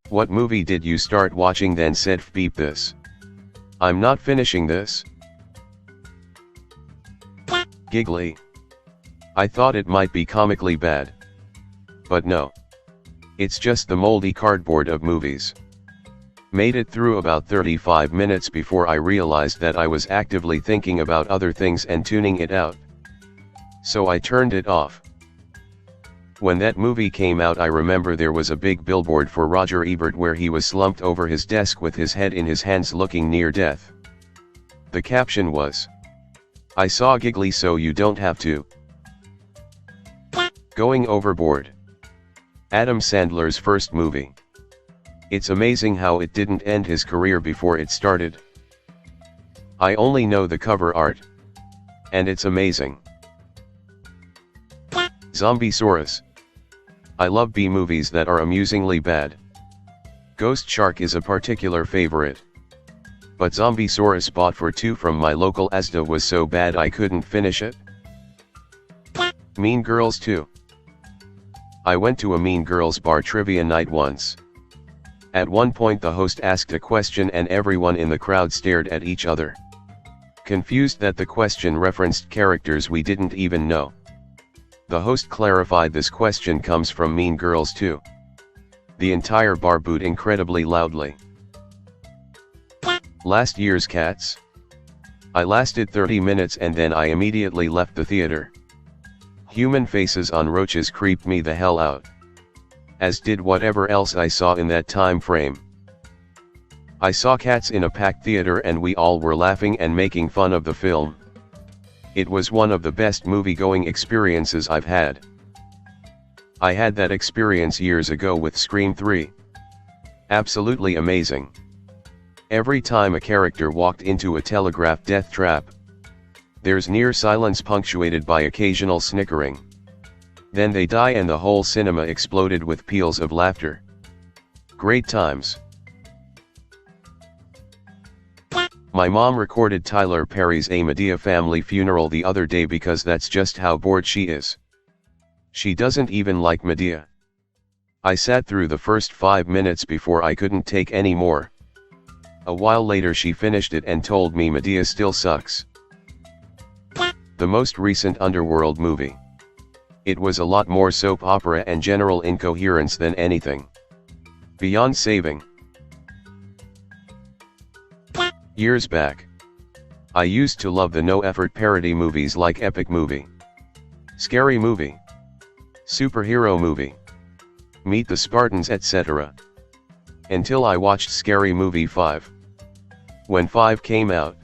What movie did you start watching then said beep this? I'm not finishing this. Giggly. I thought it might be comically bad. But no. It's just the moldy cardboard of movies. Made it through about 35 minutes before I realized that I was actively thinking about other things and tuning it out. So I turned it off. When that movie came out, I remember there was a big billboard for Roger Ebert where he was slumped over his desk with his head in his hands looking near death. The caption was, "I saw Giggly so you don't have to." Going overboard. Adam Sandler's first movie. It's amazing how it didn't end his career before it started. I only know the cover art. And it's amazing. Zombiesaurus. I love B-movies that are amusingly bad. Ghost Shark is a particular favorite. But Zombiesaurus bought for $2 from my local Asda was so bad I couldn't finish it. Mean Girls 2. I went to a Mean Girls bar trivia night once. At one point the host asked a question and everyone in the crowd stared at each other, confused that the question referenced characters we didn't even know. The host clarified this question comes from Mean Girls 2. The entire bar booed incredibly loudly. Last year's Cats. I lasted 30 minutes and then I immediately left the theater. Human faces on roaches creeped me the hell out. As did whatever else I saw in that time frame. I saw Cats in a packed theater and we all were laughing and making fun of the film. It was one of the best movie-going experiences I've had. I had that experience years ago with Scream 3. Absolutely amazing. Every time a character walked into a telegraphed death trap, there's near silence punctuated by occasional snickering. Then they die and the whole cinema exploded with peals of laughter. Great times. My mom recorded Tyler Perry's A Madea Family Funeral the other day because that's just how bored she is. She doesn't even like Madea. I sat through the first 5 minutes before I couldn't take any more. A while later she finished it and told me Madea still sucks. The most recent Underworld movie. It was a lot more soap opera and general incoherence than anything. Beyond saving. Years back. I used to love the no-effort parody movies like Epic Movie, Scary Movie, Superhero Movie, Meet the Spartans, etc. Until I watched Scary Movie 5. When 5 came out,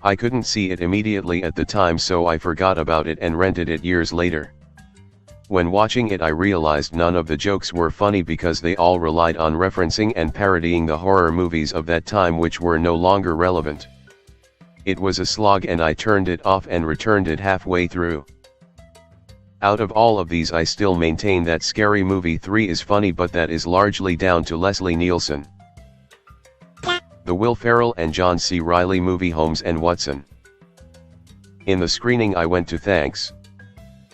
I couldn't see it immediately at the time so I forgot about it and rented it years later. When watching it I realized none of the jokes were funny because they all relied on referencing and parodying the horror movies of that time which were no longer relevant. It was a slog and I turned it off and returned it halfway through. Out of all of these I still maintain that Scary Movie 3 is funny, but that is largely down to Leslie Nielsen. The Will Ferrell and John C. Reilly movie Holmes and Watson. In the screening I went to, thanks,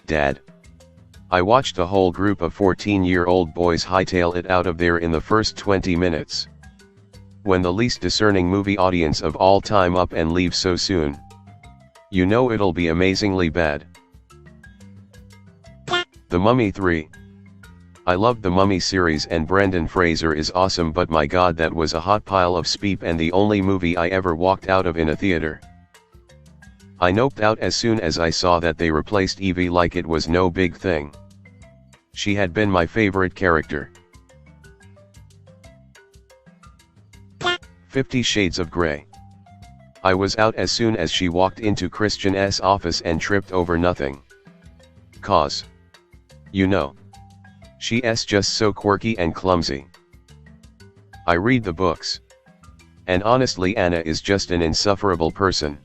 Dad. I watched a whole group of 14-year-old boys hightail it out of there in the first 20 minutes. When the least discerning movie audience of all time up and leave so soon, you know it'll be amazingly bad. The Mummy 3. I loved the Mummy series and Brendan Fraser is awesome, but my god, that was a hot pile of speep and the only movie I ever walked out of in a theater. I noped out as soon as I saw that they replaced Evie like it was no big thing. She had been my favorite character. 50 Shades of Grey. I was out as soon as she walked into Christian's office and tripped over nothing. Cause, you know, she's just so quirky and clumsy. I read the books. And honestly Anna is just an insufferable person.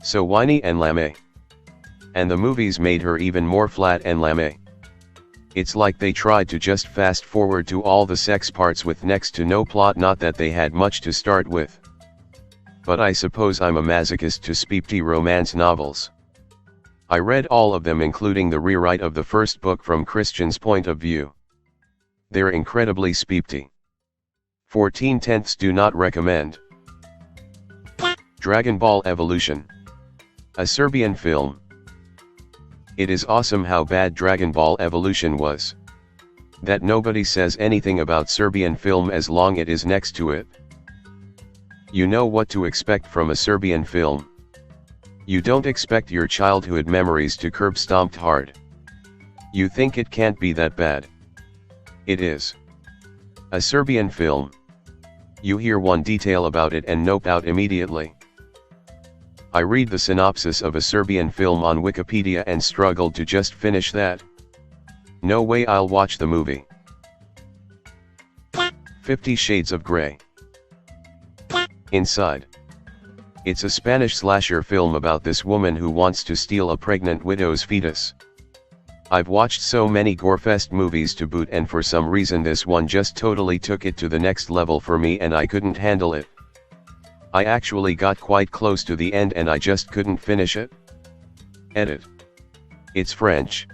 So whiny and lame. And the movies made her even more flat and lame. It's like they tried to just fast forward to all the sex parts with next to no plot, not that they had much to start with. But I suppose I'm a masochist to speepty romance novels. I read all of them, including the rewrite of the first book from Christian's point of view. They're incredibly speepty. 14/10 do not recommend. Dragon Ball Evolution. A Serbian film. It is awesome how bad Dragon Ball Evolution was. That nobody says anything about Serbian film as long it is next to it. You know what to expect from a Serbian film. You don't expect your childhood memories to curb stomped hard. You think it can't be that bad. It is. A Serbian film. You hear one detail about it and nope out immediately. I read the synopsis of a Serbian film on Wikipedia and struggled to just finish that. No way I'll watch the movie. 50 Shades of Grey. Inside. It's a Spanish slasher film about this woman who wants to steal a pregnant widow's fetus. I've watched so many gorefest movies to boot, and for some reason this one just totally took it to the next level for me and I couldn't handle it. I actually got quite close to the end and I just couldn't finish it. Edit. It's French,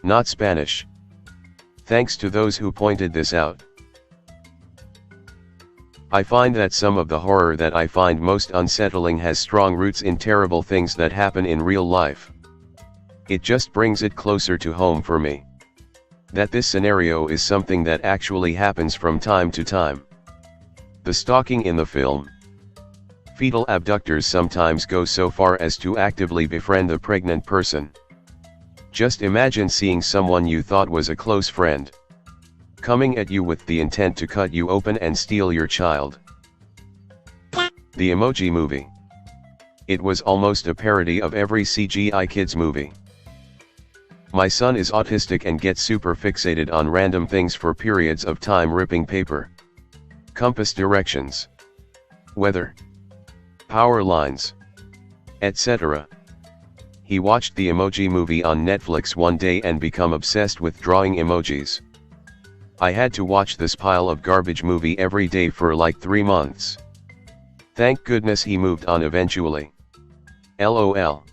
not Spanish. Thanks to those who pointed this out. I find that some of the horror that I find most unsettling has strong roots in terrible things that happen in real life. It just brings it closer to home for me. That this scenario is something that actually happens from time to time. The stalking in the film. Fetal abductors sometimes go so far as to actively befriend the pregnant person. Just imagine seeing someone you thought was a close friend coming at you with the intent to cut you open and steal your child. The Emoji Movie. It was almost a parody of every CGI kids movie. My son is autistic and gets super fixated on random things for periods of time, ripping paper, compass directions, weather, power lines, etc. He watched the Emoji Movie on Netflix one day and became obsessed with drawing emojis. I had to watch this pile of garbage movie every day for like 3 months. Thank goodness he moved on eventually. LOL.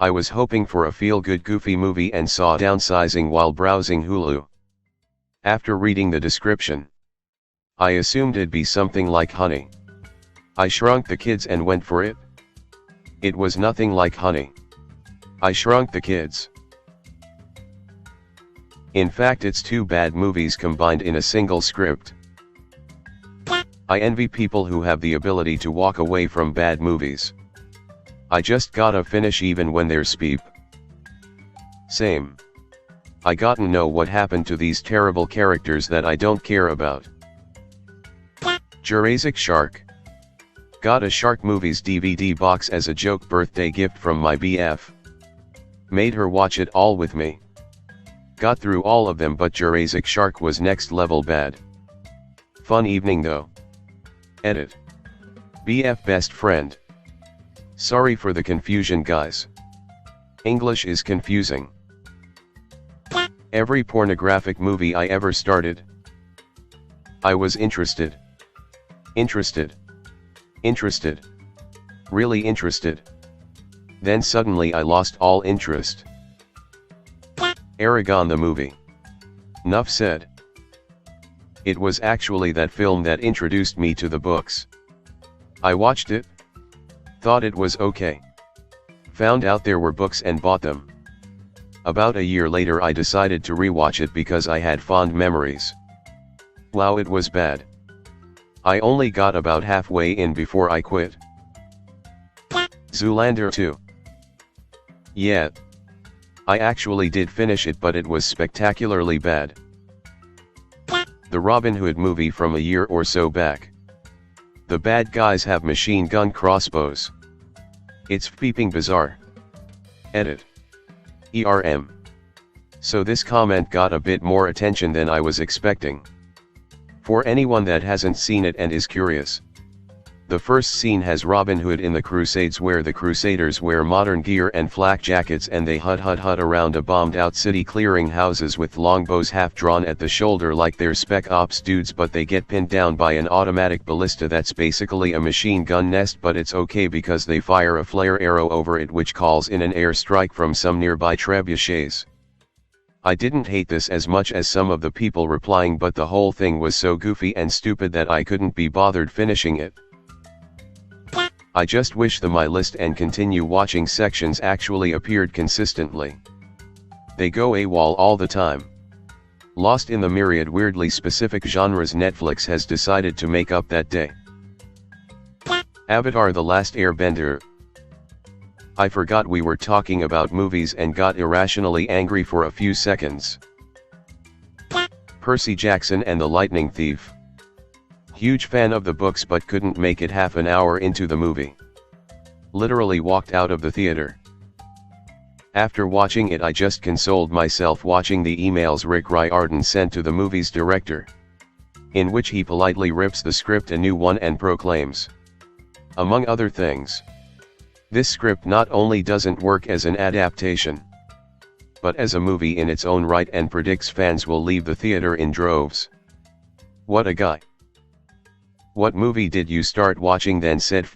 I was hoping for a feel-good goofy movie and saw Downsizing while browsing Hulu. After reading the description, I assumed it'd be something like Honey, I Shrunk the Kids and went for it. It was nothing like Honey, I Shrunk the Kids. In fact, it's 2 bad movies combined in a single script. I envy people who have the ability to walk away from bad movies. I just gotta finish even when there's speep. Same. I gotta know what happened to these terrible characters that I don't care about. Jurassic Shark. Got a Shark Movies DVD box as a joke birthday gift from my BF. Made her watch it all with me. Got through all of them, but Jurassic Shark was next level bad. Fun evening though. Edit. BF best friend. Sorry for the confusion, guys. English is confusing. Every pornographic movie I ever started, I was interested. Interested. Really interested. Then suddenly I lost all interest. Aragon the movie. Nuff said. It was actually that film that introduced me to the books. I watched it, thought it was okay. Found out there were books and bought them. About a year later I decided to rewatch it because I had fond memories. Wow, it was bad. I only got about halfway in before I quit. Zoolander 2. Yeah. I actually did finish it, but it was spectacularly bad. The Robin Hood movie from a year or so back. The bad guys have machine gun crossbows. It's peeping bizarre. Edit. ERM. So this comment got a bit more attention than I was expecting. For anyone that hasn't seen it and is curious, The first scene has Robin Hood in the Crusades where the Crusaders wear modern gear and flak jackets and they hut around a bombed out city clearing houses with longbows half drawn at the shoulder like they're spec ops dudes, but they get pinned down by an automatic ballista that's basically a machine gun nest, but it's okay because they fire a flare arrow over it which calls in an air strike from some nearby trebuchets. I didn't hate this as much as some of the people replying, but the whole thing was so goofy and stupid that I couldn't be bothered finishing it. I just wish the My List and Continue Watching sections actually appeared consistently. They go AWOL all the time. Lost in the myriad weirdly specific genres Netflix has decided to make up that day. Avatar: The Last Airbender. I forgot we were talking about movies and got irrationally angry for a few seconds. Percy Jackson and the Lightning Thief. Huge fan of the books but couldn't make it half an hour into the movie. Literally walked out of the theater. After watching it I just consoled myself watching the emails Rick Riordan sent to the movie's director, in which he politely rips the script a new one and proclaims, among other things, this script not only doesn't work as an adaptation, but as a movie in its own right, and predicts fans will leave the theater in droves. What a guy. What movie did you start watching then? Said